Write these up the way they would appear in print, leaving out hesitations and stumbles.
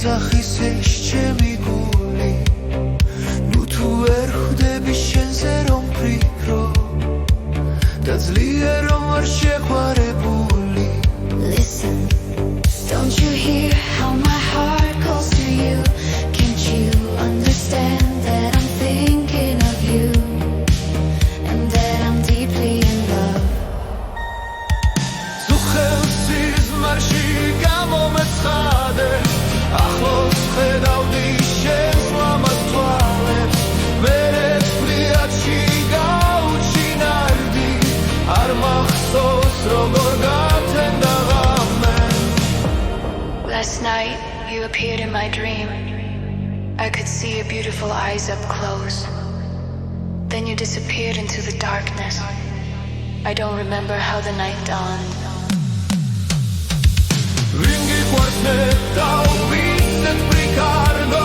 ოთახის ეს ჩემი გული ნუ თუ ვერ ხვდები შენზე რომ ვფიქრო და ძლიერა რომ არ შეყვარებული Listen, don't you hear how my heart calls to you? Can't you understand that I'm thinking of you and that I'm deeply in love? Զուխելսի զմարշի გამომეცხადე ახლოს ხედავდი შენს მამას თვალებს მერე ფლიათში გაუჩინარდი არ მახსოვს როგორ გათენდა ღამე Last night you appeared in my dream. I could see your beautiful eyes up close. Then you disappeared into the darkness. I don't remember how the night dawned. Ringi quarteta upisset pricardo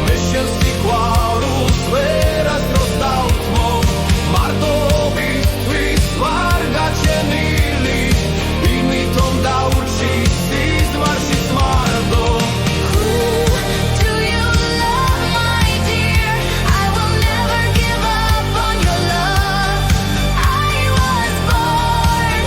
Mešel si kvarus veras prostautmo Mardo bistvi svargačenili I mi tom da uči si zmarši smardo Do you love my dear? I will never give up on your love. I was born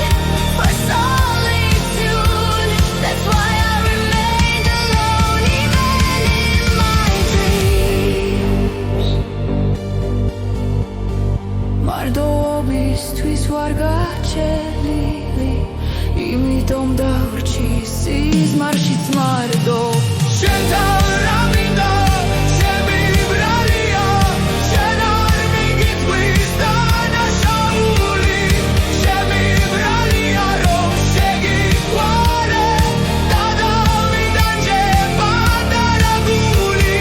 for solitude. That's why I remained alone even in my dreams. Mardobistvis var gačenili Imitom davrči sizmaršit mardo Šental raminda Šemi bralija Šenar migitvi stana šavuli Šemi bralija Rom šegi kvare Tada mi danđe pandara guli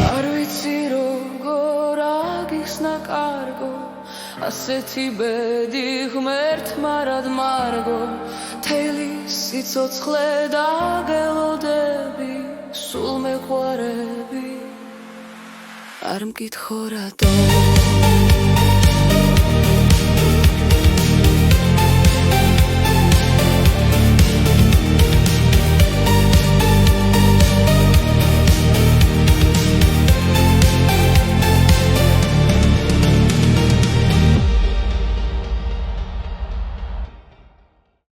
არ ვიცი როგორ აგიხსნა კარგო ასეთი ბედი ღმერთმა რად მარგო მთელი სიცოცხლე დაგელოდები სულ მეყვარები არ მკითხო რატომ